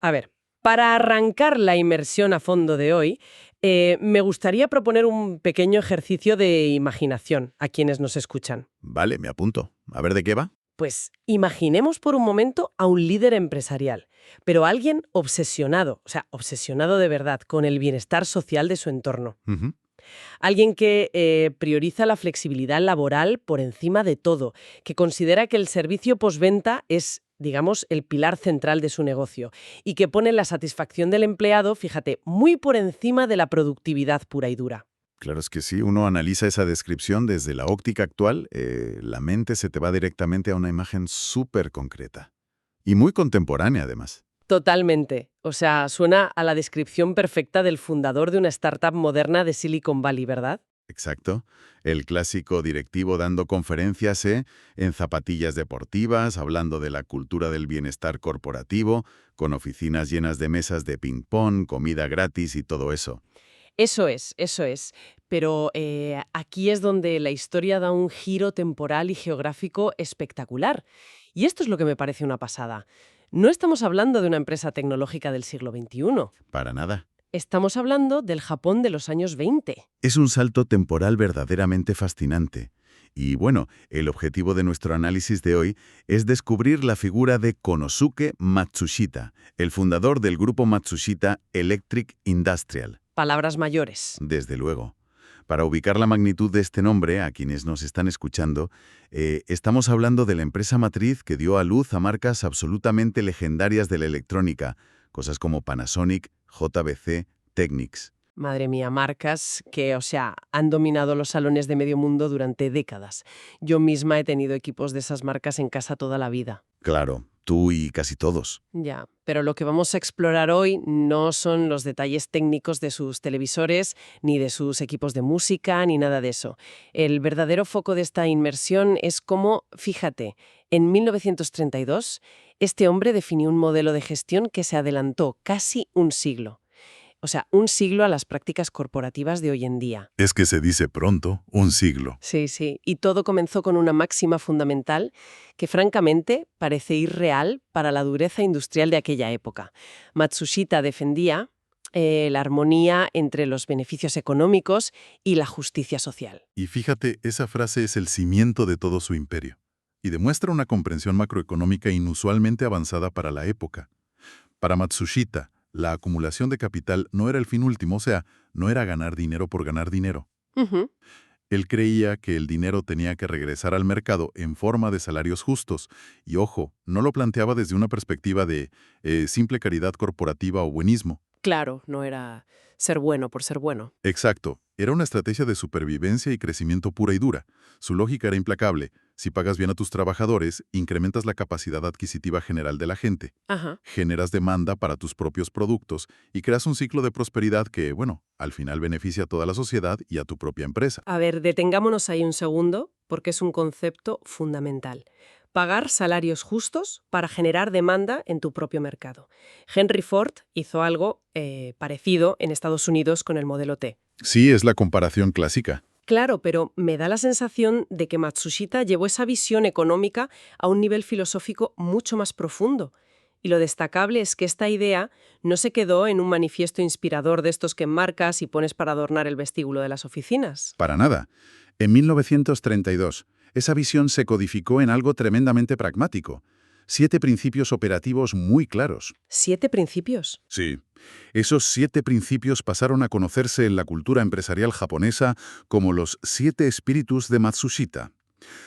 A ver, para arrancar la inmersión a fondo de hoy, me gustaría proponer un pequeño ejercicio de imaginación a quienes nos escuchan. Vale, me apunto. A ver de qué va. Pues imaginemos por un momento a un líder empresarial, pero alguien obsesionado, o sea, obsesionado de verdad con el bienestar social de su entorno. Ujú. Alguien que prioriza la flexibilidad laboral por encima de todo, que considera que el servicio postventa es, digamos, el pilar central de su negocio y que pone la satisfacción del empleado, fíjate, muy por encima de la productividad pura y dura. Claro, es que sí, uno analiza esa descripción desde la óptica actual, la mente se te va directamente a una imagen súper concreta. Y muy contemporánea, además. Totalmente. O sea, suena a la descripción perfecta del fundador de una startup moderna de Silicon Valley, ¿verdad? Exacto. El clásico directivo dando conferencias, en zapatillas deportivas, hablando de la cultura del bienestar corporativo, con oficinas llenas de mesas de ping-pong, comida gratis y todo eso. Eso es, eso es. Pero aquí es donde la historia da un giro temporal y geográfico espectacular. Y esto es lo que me parece una pasada. No estamos hablando de una empresa tecnológica del siglo XXI. Para nada. Estamos hablando del Japón de los años 20. Es un salto temporal verdaderamente fascinante. Y bueno, el objetivo de nuestro análisis de hoy es descubrir la figura de Konosuke Matsushita, el fundador del grupo Matsushita Electric Industrial. Palabras mayores. Desde luego. Para ubicar la magnitud de este nombre, a quienes nos están escuchando, estamos hablando de la empresa matriz que dio a luz a marcas absolutamente legendarias de la electrónica, cosas como Panasonic, JBC, Technics. Madre mía, marcas que, o sea, han dominado los salones de medio mundo durante décadas. Yo misma he tenido equipos de esas marcas en casa toda la vida. Claro, tú y casi todos. Ya, pero lo que vamos a explorar hoy no son los detalles técnicos de sus televisores, ni de sus equipos de música, ni nada de eso. El verdadero foco de esta inmersión es cómo, fíjate, en 1932, este hombre definió un modelo de gestión que se adelantó casi un siglo. O sea, un siglo a las prácticas corporativas de hoy en día. Es que se dice pronto, un siglo. Sí, sí. Y todo comenzó con una máxima fundamental que, francamente, parece irreal para la dureza industrial de aquella época. Matsushita defendía la armonía entre los beneficios económicos y la justicia social. Y fíjate, esa frase es el cimiento de todo su imperio, y demuestra una comprensión macroeconómica inusualmente avanzada para la época. Para Matsushita, la acumulación de capital no era el fin último, o sea, no era ganar dinero por ganar dinero. Ujú. Él creía que el dinero tenía que regresar al mercado en forma de salarios justos, y ojo, no lo planteaba desde una perspectiva de simple caridad corporativa o buenismo. Claro, no era ser bueno por ser bueno. Exacto, era una estrategia de supervivencia y crecimiento pura y dura. Su lógica era implacable. Si pagas bien a tus trabajadores, incrementas la capacidad adquisitiva general de la gente, Ajá. generas demanda para tus propios productos y creas un ciclo de prosperidad que, bueno, al final beneficia a toda la sociedad y a tu propia empresa. A ver, detengámonos ahí un segundo, porque es un concepto fundamental. Pagar salarios justos para generar demanda en tu propio mercado. Henry Ford hizo algo parecido en Estados Unidos con el modelo T. Sí, es la comparación clásica. Claro, pero me da la sensación de que Matsushita llevó esa visión económica a un nivel filosófico mucho más profundo. Y lo destacable es que esta idea no se quedó en un manifiesto inspirador de estos que enmarcas y pones para adornar el vestíbulo de las oficinas. Para nada. En 1932, esa visión se codificó en algo tremendamente pragmático. 7 principios operativos muy claros. 7 principios. Sí. Esos 7 principios pasaron a conocerse en la cultura empresarial japonesa como los 7 espíritus de Matsushita.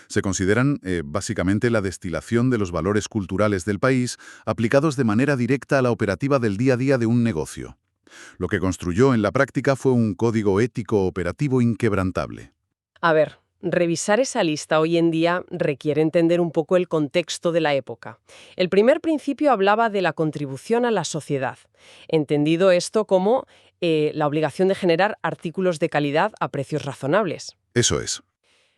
Se consideran básicamente la destilación de los valores culturales del país aplicados de manera directa a la operativa del día a día de un negocio. Lo que construyó en la práctica fue un código ético operativo inquebrantable. A ver, revisar esa lista hoy en día requiere entender un poco el contexto de la época. El primer principio hablaba de la contribución a la sociedad, entendido esto como la obligación de generar artículos de calidad a precios razonables. Eso es.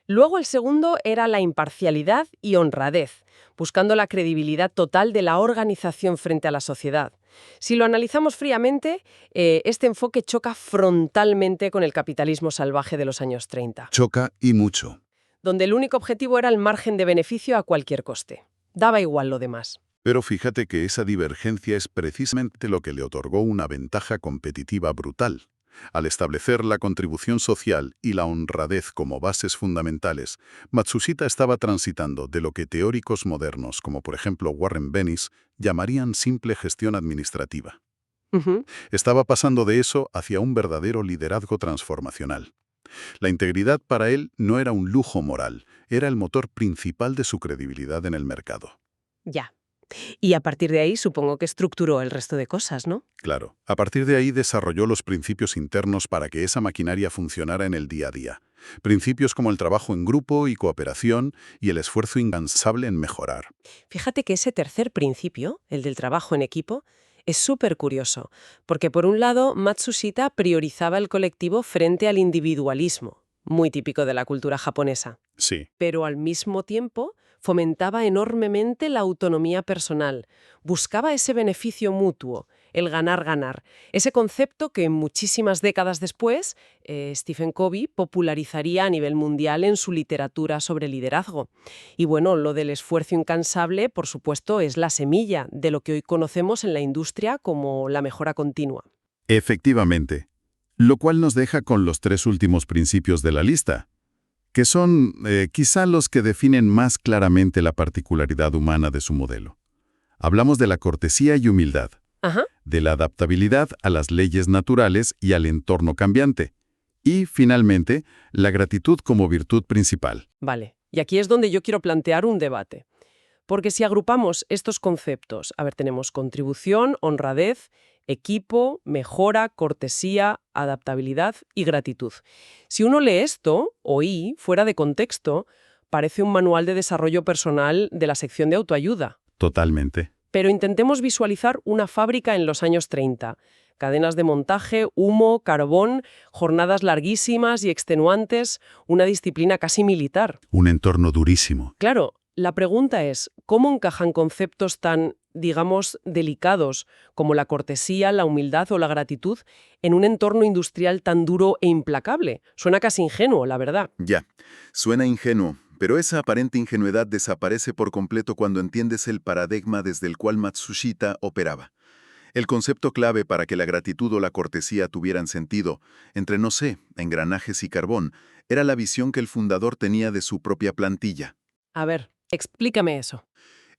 Luego el segundo era la imparcialidad y honradez, buscando la credibilidad total de la organización frente a la sociedad. Si lo analizamos fríamente, este enfoque choca frontalmente con el capitalismo salvaje de los años 30, Choca y mucho. donde el único objetivo era el margen de beneficio a cualquier coste. Daba igual lo demás. Pero fíjate que esa divergencia es precisamente lo que le otorgó una ventaja competitiva brutal. Al establecer la contribución social y la honradez como bases fundamentales, Matsushita estaba transitando de lo que teóricos modernos, como por ejemplo Warren Bennis, llamarían simple gestión administrativa. Ujú. Estaba pasando de eso hacia un verdadero liderazgo transformacional. La integridad para él no era un lujo moral, era el motor principal de su credibilidad en el mercado. Ya. Y a partir de ahí supongo que estructuró el resto de cosas, ¿no? Claro, a partir de ahí desarrolló los principios internos para que esa maquinaria funcionara en el día a día. Principios como el trabajo en grupo y cooperación y el esfuerzo incansable en mejorar. Fíjate que ese tercer principio, el del trabajo en equipo, es súper curioso, porque por un lado Matsushita priorizaba el colectivo frente al individualismo, muy típico de la cultura japonesa, Sí, pero al mismo tiempo fomentaba enormemente la autonomía personal, buscaba ese beneficio mutuo, el ganar-ganar, ese concepto que muchísimas décadas después Stephen Covey popularizaría a nivel mundial en su literatura sobre liderazgo. Y bueno, lo del esfuerzo incansable, por supuesto, es la semilla de lo que hoy conocemos en la industria como la mejora continua. efectivamente. Lo cual nos deja con los tres últimos principios de la lista, que son quizá los que definen más claramente la particularidad humana de su modelo. Hablamos de la cortesía y humildad, Ajá. de la adaptabilidad a las leyes naturales y al entorno cambiante, y, finalmente, la gratitud como virtud principal. Vale. Y aquí es donde yo quiero plantear un debate. Porque si agrupamos estos conceptos, a ver, tenemos contribución, honradez, equipo, mejora, cortesía, adaptabilidad y gratitud. Si uno lee esto, oí, fuera de contexto, parece un manual de desarrollo personal de la sección de autoayuda. Totalmente. Pero intentemos visualizar una fábrica en los años 30. Cadenas de montaje, humo, carbón, jornadas larguísimas y extenuantes, una disciplina casi militar. Un entorno durísimo. Claro, la pregunta es, ¿cómo encajan conceptos tan, digamos, delicados como la cortesía, la humildad o la gratitud en un entorno industrial tan duro e implacable? Suena casi ingenuo, la verdad. Ya, suena ingenuo, pero esa aparente ingenuidad desaparece por completo cuando entiendes el paradigma desde el cual Matsushita operaba. El concepto clave para que la gratitud o la cortesía tuvieran sentido, entre, no sé, engranajes y carbón, era la visión que el fundador tenía de su propia plantilla. A ver, explícame eso.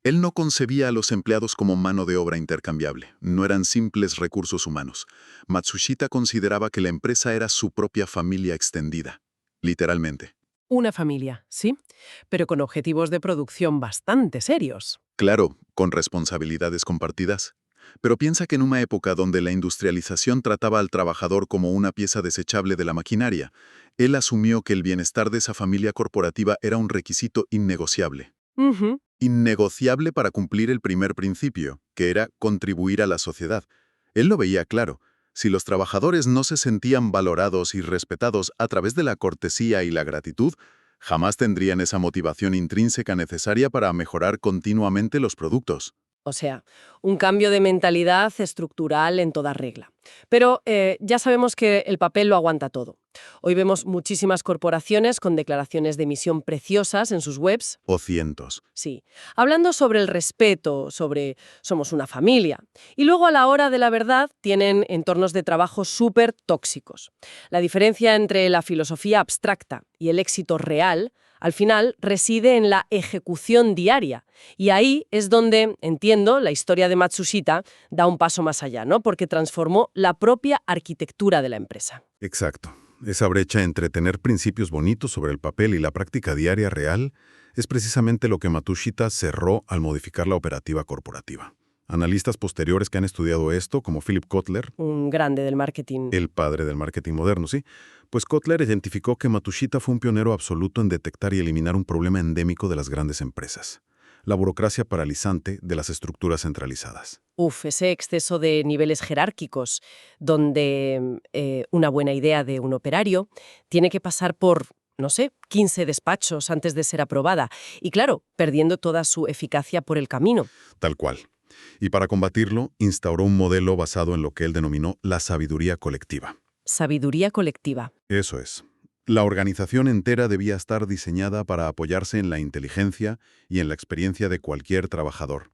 Él no concebía a los empleados como mano de obra intercambiable, no eran simples recursos humanos. Matsushita consideraba que la empresa era su propia familia extendida, literalmente. Una familia, sí, pero con objetivos de producción bastante serios. Claro, con responsabilidades compartidas. Pero piensa que en una época donde la industrialización trataba al trabajador como una pieza desechable de la maquinaria, él asumió que el bienestar de esa familia corporativa era un requisito innegociable. Ujú. Innegociable para cumplir el primer principio, que era contribuir a la sociedad. Él lo veía claro. Si los trabajadores no se sentían valorados y respetados a través de la cortesía y la gratitud, jamás tendrían esa motivación intrínseca necesaria para mejorar continuamente los productos. O sea, un cambio de mentalidad estructural en toda regla. Pero ya sabemos que el papel lo aguanta todo. Hoy vemos muchísimas corporaciones con declaraciones de misión preciosas en sus webs. O cientos. Sí, hablando sobre el respeto, sobre somos una familia. Y luego a la hora de la verdad tienen entornos de trabajo súper tóxicos. La diferencia entre la filosofía abstracta y el éxito real, al final, reside en la ejecución diaria. Y ahí es donde, entiendo, la historia de Matsushita da un paso más allá, ¿no? Porque transformó la propia arquitectura de la empresa. Exacto. Esa brecha entre tener principios bonitos sobre el papel y la práctica diaria real es precisamente lo que Matsushita cerró al modificar la operativa corporativa. Analistas posteriores que han estudiado esto, como Philip Kotler, Un grande del marketing. el padre del marketing moderno, ¿sí? Pues Kotler identificó que Matsushita fue un pionero absoluto en detectar y eliminar un problema endémico de las grandes empresas: la burocracia paralizante de las estructuras centralizadas. Ese exceso de niveles jerárquicos, donde una buena idea de un operario tiene que pasar por, no sé, 15 despachos antes de ser aprobada. Y claro, perdiendo toda su eficacia por el camino. Tal cual. Y para combatirlo, instauró un modelo basado en lo que él denominó la sabiduría colectiva. Sabiduría colectiva. Eso es. La organización entera debía estar diseñada para apoyarse en la inteligencia y en la experiencia de cualquier trabajador.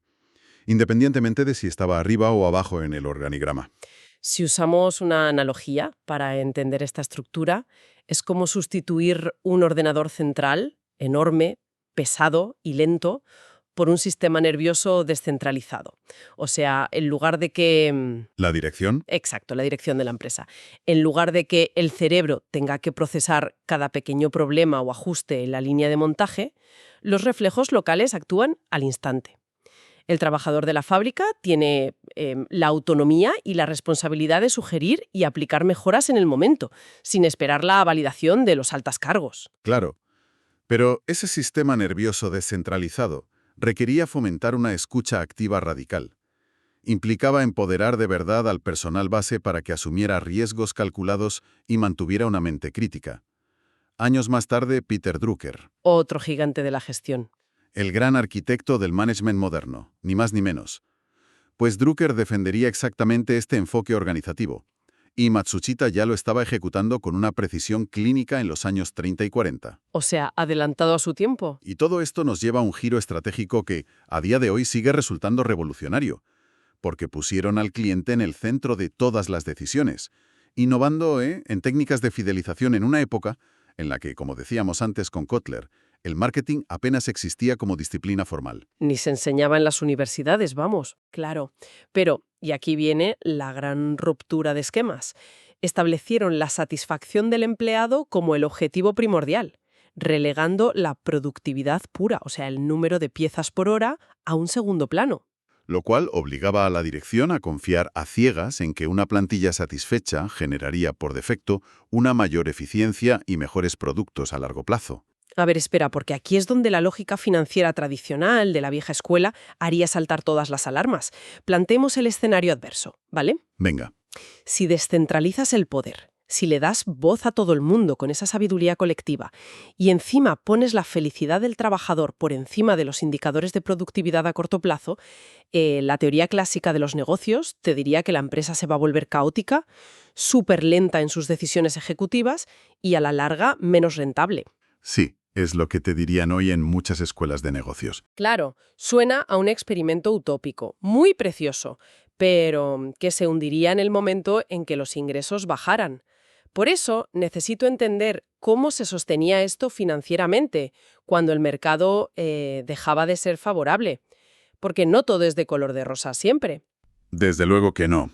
independientemente de si estaba arriba o abajo en el organigrama. Si usamos una analogía para entender esta estructura, es como sustituir un ordenador central, enorme, pesado y lento, por un sistema nervioso descentralizado. O sea, en lugar de que... ¿La dirección? Exacto, la dirección de la empresa. En lugar de que el cerebro tenga que procesar cada pequeño problema o ajuste en la línea de montaje, los reflejos locales actúan al instante. El trabajador de la fábrica tiene la autonomía y la responsabilidad de sugerir y aplicar mejoras en el momento, sin esperar la validación de los altos cargos. Claro. Pero ese sistema nervioso descentralizado requería fomentar una escucha activa radical. Implicaba empoderar de verdad al personal base para que asumiera riesgos calculados y mantuviera una mente crítica. Años más tarde, Peter Drucker, Otro gigante de la gestión. el gran arquitecto del management moderno, ni más ni menos. Pues Drucker defendería exactamente este enfoque organizativo, y Matsushita ya lo estaba ejecutando con una precisión clínica en los años 30 y 40. O sea, adelantado a su tiempo. Y todo esto nos lleva a un giro estratégico que, a día de hoy, sigue resultando revolucionario, porque pusieron al cliente en el centro de todas las decisiones, innovando en técnicas de fidelización en una época en la que, como decíamos antes con Kotler, el marketing apenas existía como disciplina formal. Ni se enseñaba en las universidades, vamos, claro. Pero, y aquí viene la gran ruptura de esquemas, establecieron la satisfacción del empleado como el objetivo primordial, relegando la productividad pura, o sea, el número de piezas por hora, a un segundo plano. Lo cual obligaba a la dirección a confiar a ciegas en que una plantilla satisfecha generaría por defecto una mayor eficiencia y mejores productos a largo plazo. A ver, espera, porque aquí es donde la lógica financiera tradicional de la vieja escuela haría saltar todas las alarmas. Planteemos el escenario adverso, ¿vale? Venga, Si descentralizas el poder, si le das voz a todo el mundo con esa sabiduría colectiva y encima pones la felicidad del trabajador por encima de los indicadores de productividad a corto plazo, la teoría clásica de los negocios te diría que la empresa se va a volver caótica, súper lenta en sus decisiones ejecutivas y a la larga menos rentable. sí, es lo que te dirían hoy en muchas escuelas de negocios. Claro, suena a un experimento utópico, muy precioso, pero que se hundiría en el momento en que los ingresos bajaran. Por eso necesito entender cómo se sostenía esto financieramente cuando el mercado dejaba de ser favorable, porque no todo es de color de rosa siempre. Desde luego que no.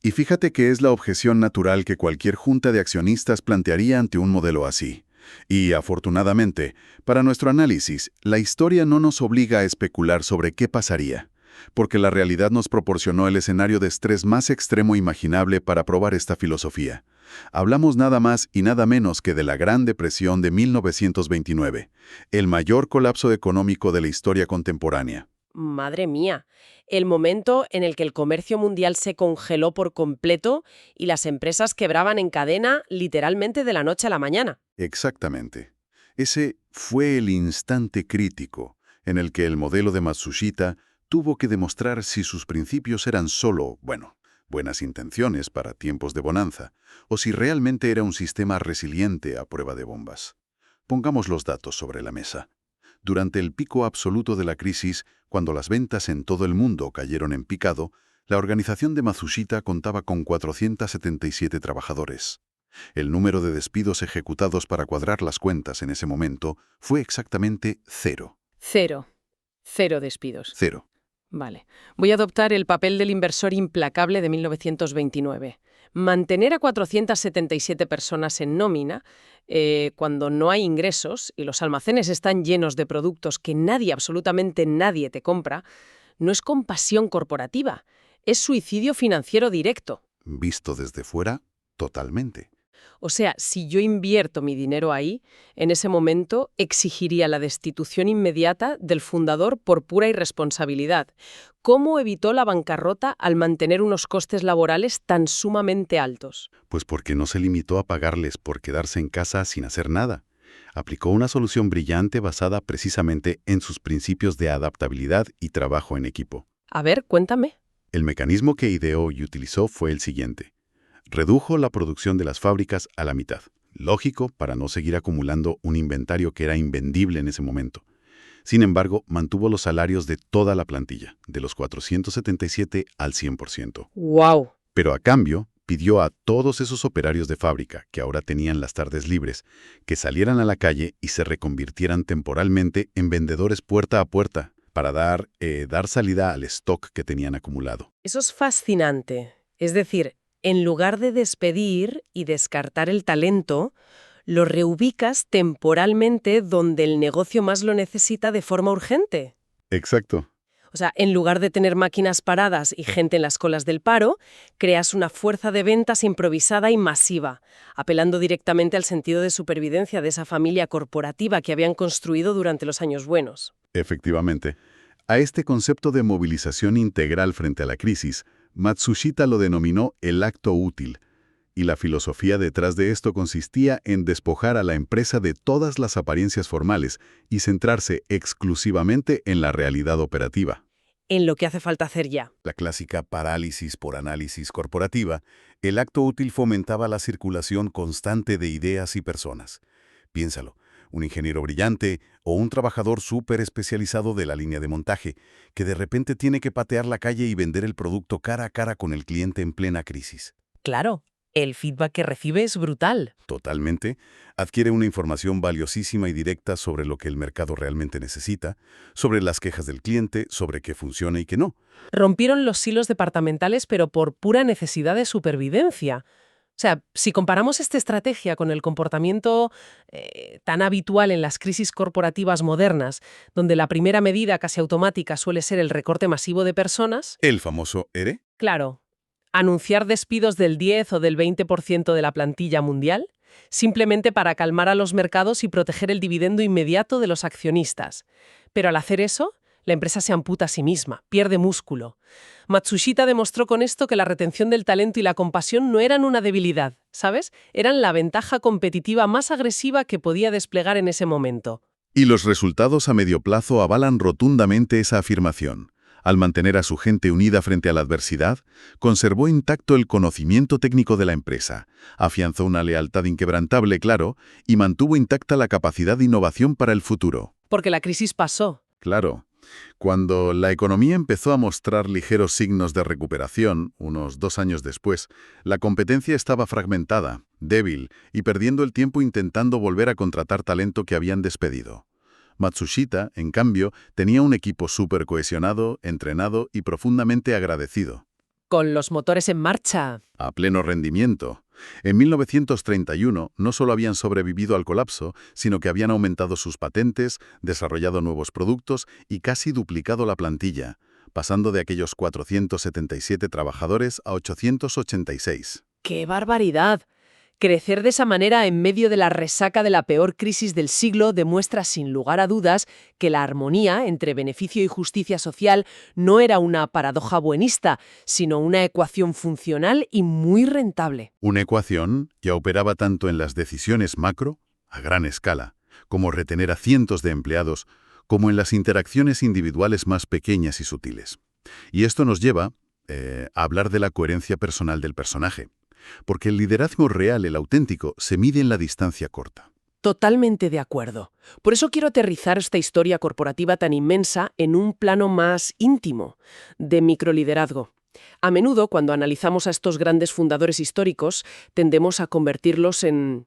Y fíjate que es la objeción natural que cualquier junta de accionistas plantearía ante un modelo así. Y, afortunadamente, para nuestro análisis, la historia no nos obliga a especular sobre qué pasaría, porque la realidad nos proporcionó el escenario de estrés más extremo imaginable para probar esta filosofía. Hablamos nada más y nada menos que de la Gran Depresión de 1929, el mayor colapso económico de la historia contemporánea. Madre mía, el momento en el que el comercio mundial se congeló por completo y las empresas quebraban en cadena literalmente de la noche a la mañana. Exactamente. Ese fue el instante crítico en el que el modelo de Matsushita tuvo que demostrar si sus principios eran solo, buenas intenciones para tiempos de bonanza, o si realmente era un sistema resiliente a prueba de bombas. Pongamos los datos sobre la mesa. Durante el pico absoluto de la crisis, cuando las ventas en todo el mundo cayeron en picado, la organización de Matsushita contaba con 477 trabajadores. El número de despidos ejecutados para cuadrar las cuentas en ese momento fue exactamente 0. Cero. Cero despidos. 0. Vale. Voy a adoptar el papel del inversor implacable de 1929. Mantener a 477 personas en nómina cuando no hay ingresos y los almacenes están llenos de productos que nadie, absolutamente nadie te compra, no es compasión corporativa, es suicidio financiero directo. Visto desde fuera, totalmente. O sea, si yo invierto mi dinero ahí, en ese momento exigiría la destitución inmediata del fundador por pura irresponsabilidad. ¿Cómo evitó la bancarrota al mantener unos costes laborales tan sumamente altos? Pues porque no se limitó a pagarles por quedarse en casa sin hacer nada. Aplicó una solución brillante basada precisamente en sus principios de adaptabilidad y trabajo en equipo. A ver, cuéntame. El mecanismo que ideó y utilizó fue el siguiente. Redujo la producción de las fábricas a la mitad. Lógico, para no seguir acumulando un inventario que era invendible en ese momento. Sin embargo, mantuvo los salarios de toda la plantilla, de los 477 al 100%. ¡Wow! Pero a cambio, pidió a todos esos operarios de fábrica, que ahora tenían las tardes libres, que salieran a la calle y se reconvirtieran temporalmente en vendedores puerta a puerta, para dar salida al stock que tenían acumulado. Eso es fascinante. Es decir, en lugar de despedir y descartar el talento, lo reubicas temporalmente donde el negocio más lo necesita de forma urgente. Exacto. O sea, en lugar de tener máquinas paradas y gente en las colas del paro, creas una fuerza de ventas improvisada y masiva, apelando directamente al sentido de supervivencia de esa familia corporativa que habían construido durante los años buenos. Efectivamente. A este concepto de movilización integral frente a la crisis, Matsushita lo denominó el acto útil, y la filosofía detrás de esto consistía en despojar a la empresa de todas las apariencias formales y centrarse exclusivamente en la realidad operativa. En lo que hace falta hacer ya. La clásica parálisis por análisis corporativa, el acto útil fomentaba la circulación constante de ideas y personas. Piénsalo, un ingeniero brillante o un trabajador súper especializado de la línea de montaje, que de repente tiene que patear la calle y vender el producto cara a cara con el cliente en plena crisis. Claro, el feedback que recibe es brutal. Totalmente. Adquiere una información valiosísima y directa sobre lo que el mercado realmente necesita, sobre las quejas del cliente, sobre qué funciona y qué no. Rompieron los silos departamentales, pero por pura necesidad de supervivencia. O sea, si comparamos esta estrategia con el comportamiento tan habitual en las crisis corporativas modernas, donde la primera medida casi automática suele ser el recorte masivo de personas, El famoso ERE. claro, anunciar despidos del 10 o del 20% de la plantilla mundial, simplemente para calmar a los mercados y proteger el dividendo inmediato de los accionistas. Pero al hacer eso, la empresa se amputa a sí misma, pierde músculo. Matsushita demostró con esto que la retención del talento y la compasión no eran una debilidad, ¿sabes? Eran la ventaja competitiva más agresiva que podía desplegar en ese momento. Y los resultados a medio plazo avalan rotundamente esa afirmación. Al mantener a su gente unida frente a la adversidad, conservó intacto el conocimiento técnico de la empresa, afianzó una lealtad inquebrantable, claro, y mantuvo intacta la capacidad de innovación para el futuro. Porque la crisis pasó. Claro. Cuando la economía empezó a mostrar ligeros signos de recuperación, unos 2 años después, la competencia estaba fragmentada, débil y perdiendo el tiempo intentando volver a contratar talento que habían despedido. Matsushita, en cambio, tenía un equipo súper cohesionado, entrenado y profundamente agradecido. Con los motores en marcha. A pleno rendimiento. En 1931 no solo habían sobrevivido al colapso, sino que habían aumentado sus patentes, desarrollado nuevos productos y casi duplicado la plantilla, pasando de aquellos 477 trabajadores a 886. ¡Qué barbaridad! Crecer de esa manera en medio de la resaca de la peor crisis del siglo demuestra sin lugar a dudas que la armonía entre beneficio y justicia social no era una paradoja buenista, sino una ecuación funcional y muy rentable. Una ecuación que operaba tanto en las decisiones macro, a gran escala, como retener a cientos de empleados, como en las interacciones individuales más pequeñas y sutiles. Y esto nos lleva a hablar de la coherencia personal del personaje. Porque el liderazgo real, el auténtico, se mide en la distancia corta. Totalmente de acuerdo. Por eso quiero aterrizar esta historia corporativa tan inmensa en un plano más íntimo, de microliderazgo. A menudo, cuando analizamos a estos grandes fundadores históricos, tendemos a convertirlos en,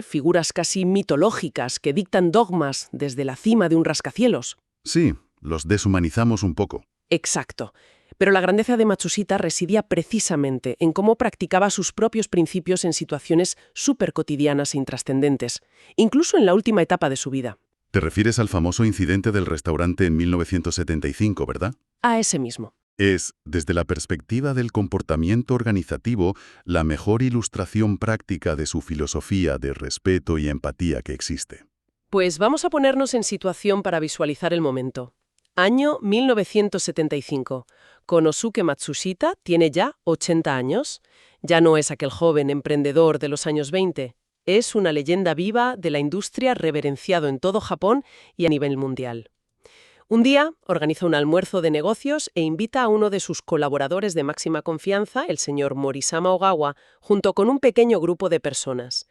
figuras casi mitológicas que dictan dogmas desde la cima de un rascacielos. Sí, los deshumanizamos un poco. Exacto. Pero la grandeza de Matsushita residía precisamente en cómo practicaba sus propios principios en situaciones súper cotidianas e intrascendentes, incluso en la última etapa de su vida. Te refieres al famoso incidente del restaurante en 1975, ¿verdad? A ese mismo. Es, desde la perspectiva del comportamiento organizativo, la mejor ilustración práctica de su filosofía de respeto y empatía que existe. Pues vamos a ponernos en situación para visualizar el momento. Año 1975. Konosuke Matsushita tiene ya 80 años. Ya no es aquel joven emprendedor de los años 20. Es una leyenda viva de la industria reverenciado en todo Japón y a nivel mundial. Un día organiza un almuerzo de negocios e invita a uno de sus colaboradores de máxima confianza, el señor Morisama Ogawa, junto con un pequeño grupo de personas.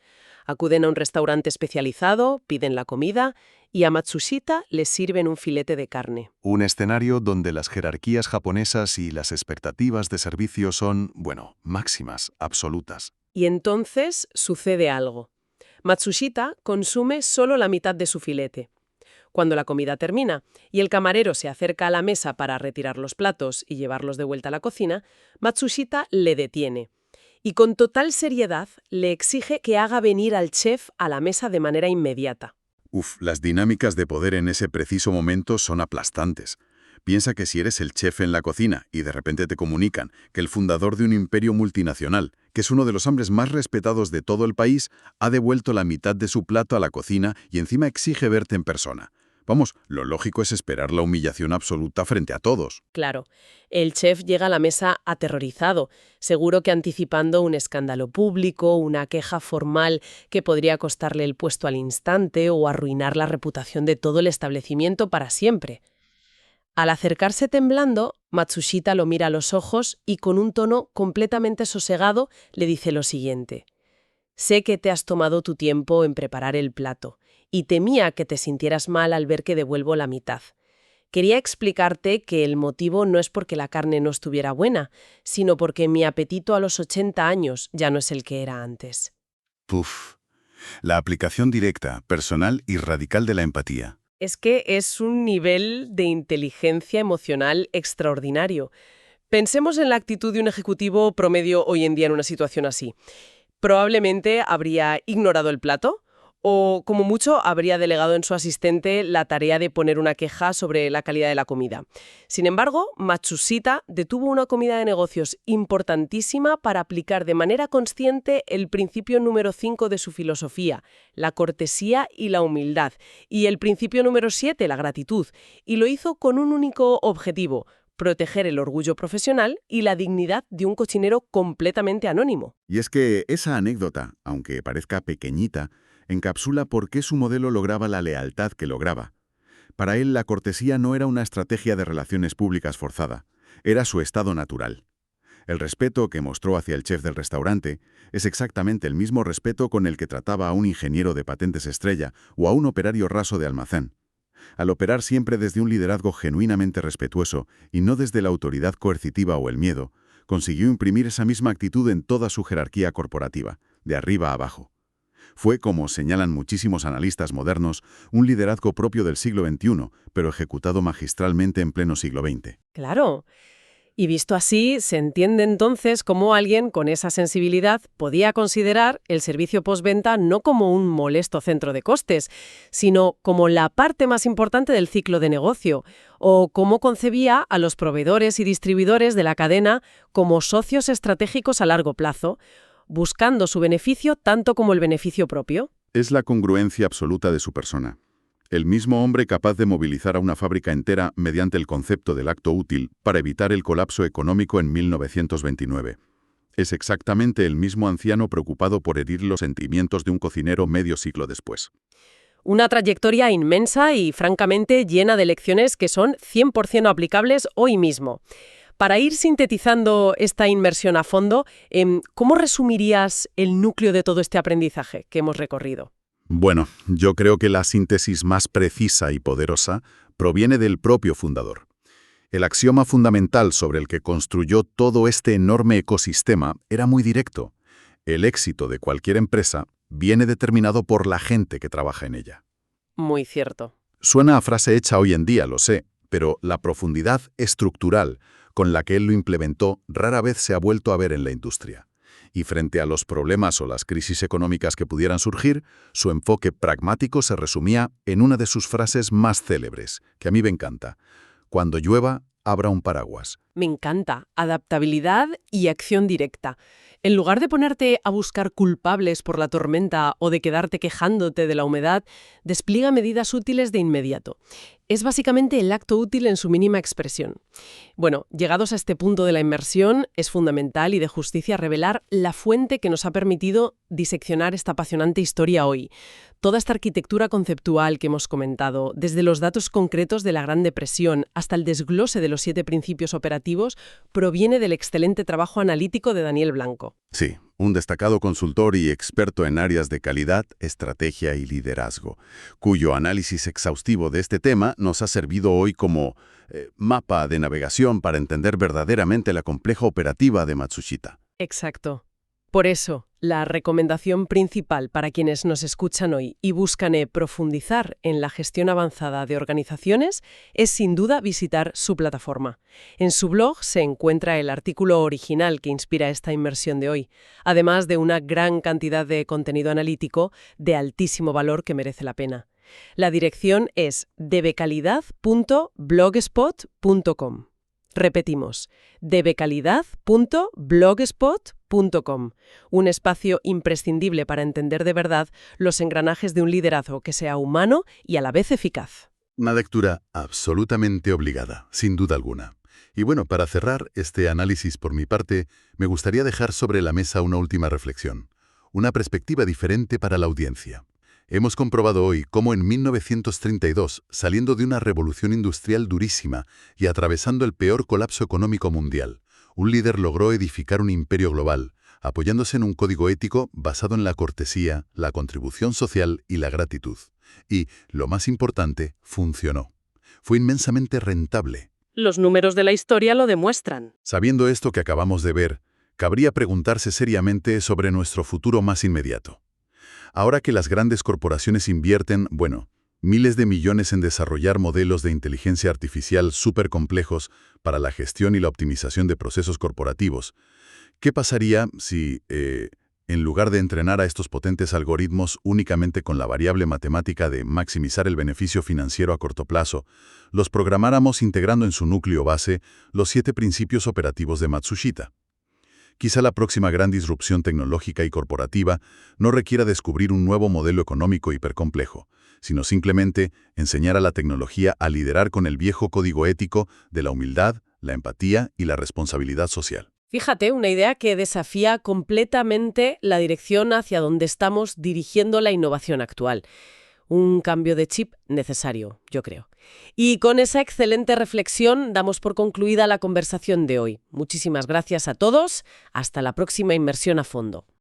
Acuden a un restaurante especializado, piden la comida y a Matsushita le sirven un filete de carne. Un escenario donde las jerarquías japonesas y las expectativas de servicio son, bueno, máximas, absolutas. Y entonces sucede algo. Matsushita consume solo la mitad de su filete. Cuando la comida termina y el camarero se acerca a la mesa para retirar los platos y llevarlos de vuelta a la cocina, Matsushita le detiene. Y con total seriedad le exige que haga venir al chef a la mesa de manera inmediata. Las dinámicas de poder en ese preciso momento son aplastantes. Piensa que si eres el chef en la cocina y de repente te comunican que el fundador de un imperio multinacional, que es uno de los hombres más respetados de todo el país, ha devuelto la mitad de su plato a la cocina y encima exige verte en persona. Vamos, lo lógico es esperar la humillación absoluta frente a todos. Claro, el chef llega a la mesa aterrorizado, seguro que anticipando un escándalo público, una queja formal que podría costarle el puesto al instante o arruinar la reputación de todo el establecimiento para siempre. Al acercarse temblando, Matsushita lo mira a los ojos y con un tono completamente sosegado le dice lo siguiente: «Sé que te has tomado tu tiempo en preparar el plato y temía que te sintieras mal al ver que devuelvo la mitad. Quería explicarte que el motivo no es porque la carne no estuviera buena, sino porque mi apetito a los 80 años ya no es el que era antes». La aplicación directa, personal y radical de la empatía. Es que es un nivel de inteligencia emocional extraordinario. Pensemos en la actitud de un ejecutivo promedio hoy en día en una situación así. Probablemente habría ignorado el plato o, como mucho, habría delegado en su asistente la tarea de poner una queja sobre la calidad de la comida. Sin embargo, Matsushita detuvo una comida de negocios importantísima para aplicar de manera consciente el principio número 5 de su filosofía, la cortesía y la humildad, y el principio número 7, la gratitud, y lo hizo con un único objetivo: proteger el orgullo profesional y la dignidad de un cocinero completamente anónimo. Y es que esa anécdota, aunque parezca pequeñita, encapsula por qué su modelo lograba la lealtad que lograba. Para él, la cortesía no era una estrategia de relaciones públicas forzada, era su estado natural. El respeto que mostró hacia el chef del restaurante es exactamente el mismo respeto con el que trataba a un ingeniero de patentes estrella o a un operario raso de almacén. Al operar siempre desde un liderazgo genuinamente respetuoso y no desde la autoridad coercitiva o el miedo, consiguió imprimir esa misma actitud en toda su jerarquía corporativa, de arriba a abajo. Fue, como señalan muchísimos analistas modernos, un liderazgo propio del siglo XXI, pero ejecutado magistralmente en pleno siglo XX. Claro. Y visto así, se entiende entonces cómo alguien con esa sensibilidad podía considerar el servicio postventa no como un molesto centro de costes, sino como la parte más importante del ciclo de negocio, o cómo concebía a los proveedores y distribuidores de la cadena como socios estratégicos a largo plazo, buscando su beneficio tanto como el beneficio propio. Es la congruencia absoluta de su persona. El mismo hombre capaz de movilizar a una fábrica entera mediante el concepto del acto útil para evitar el colapso económico en 1929. Es exactamente el mismo anciano preocupado por herir los sentimientos de un cocinero medio siglo después. Una trayectoria inmensa y, francamente, llena de lecciones que son 100% aplicables hoy mismo. Para ir sintetizando esta inmersión a fondo, ¿cómo resumirías el núcleo de todo este aprendizaje que hemos recorrido? Bueno, yo creo que la síntesis más precisa y poderosa proviene del propio fundador. El axioma fundamental sobre el que construyó todo este enorme ecosistema era muy directo. El éxito de cualquier empresa viene determinado por la gente que trabaja en ella. Muy cierto. Suena a frase hecha hoy en día, lo sé, pero la profundidad estructural con la que él lo implementó rara vez se ha vuelto a ver en la industria. Y frente a los problemas o las crisis económicas que pudieran surgir, su enfoque pragmático se resumía en una de sus frases más célebres, que a mí me encanta: cuando llueva, abra un paraguas. Me encanta. Adaptabilidad y acción directa. En lugar de ponerte a buscar culpables por la tormenta o de quedarte quejándote de la humedad, despliega medidas útiles de inmediato. Es básicamente el acto útil en su mínima expresión. Bueno, llegados a este punto de la inmersión, es fundamental y de justicia revelar la fuente que nos ha permitido diseccionar esta apasionante historia hoy. Toda esta arquitectura conceptual que hemos comentado, desde los datos concretos de la Gran Depresión hasta el desglose de los 7 principios operativos, proviene del excelente trabajo analítico de Daniel Blanco. Sí, un destacado consultor y experto en áreas de calidad, estrategia y liderazgo, cuyo análisis exhaustivo de este tema nos ha servido hoy como mapa de navegación para entender verdaderamente la compleja operativa de Matsushita. Exacto. Por eso, la recomendación principal para quienes nos escuchan hoy y buscan profundizar en la gestión avanzada de organizaciones es sin duda visitar su plataforma. En su blog se encuentra el artículo original que inspira esta inmersión de hoy, además de una gran cantidad de contenido analítico de altísimo valor que merece la pena. La dirección es dbcalidad.blogspot.com. Repetimos, dbcalidad.blogspot.com, un espacio imprescindible para entender de verdad los engranajes de un liderazgo que sea humano y a la vez eficaz. Una lectura absolutamente obligada, sin duda alguna. Y bueno, para cerrar este análisis por mi parte, me gustaría dejar sobre la mesa una última reflexión, una perspectiva diferente para la audiencia. Hemos comprobado hoy cómo en 1932, saliendo de una revolución industrial durísima y atravesando el peor colapso económico mundial, un líder logró edificar un imperio global, apoyándose en un código ético basado en la cortesía, la contribución social y la gratitud. Y, lo más importante, funcionó. Fue inmensamente rentable. Los números de la historia lo demuestran. Sabiendo esto que acabamos de ver, cabría preguntarse seriamente sobre nuestro futuro más inmediato. Ahora que las grandes corporaciones invierten, miles de millones en desarrollar modelos de inteligencia artificial súper complejos para la gestión y la optimización de procesos corporativos, ¿qué pasaría si, en lugar de entrenar a estos potentes algoritmos únicamente con la variable matemática de maximizar el beneficio financiero a corto plazo, los programáramos integrando en su núcleo base los 7 principios operativos de Matsushita? Quizá la próxima gran disrupción tecnológica y corporativa no requiera descubrir un nuevo modelo económico hipercomplejo, sino simplemente enseñar a la tecnología a liderar con el viejo código ético de la humildad, la empatía y la responsabilidad social. Fíjate, una idea que desafía completamente la dirección hacia donde estamos dirigiendo la innovación actual. Un cambio de chip necesario, yo creo. Y con esa excelente reflexión damos por concluida la conversación de hoy. Muchísimas gracias a todos. Hasta la próxima inmersión a fondo.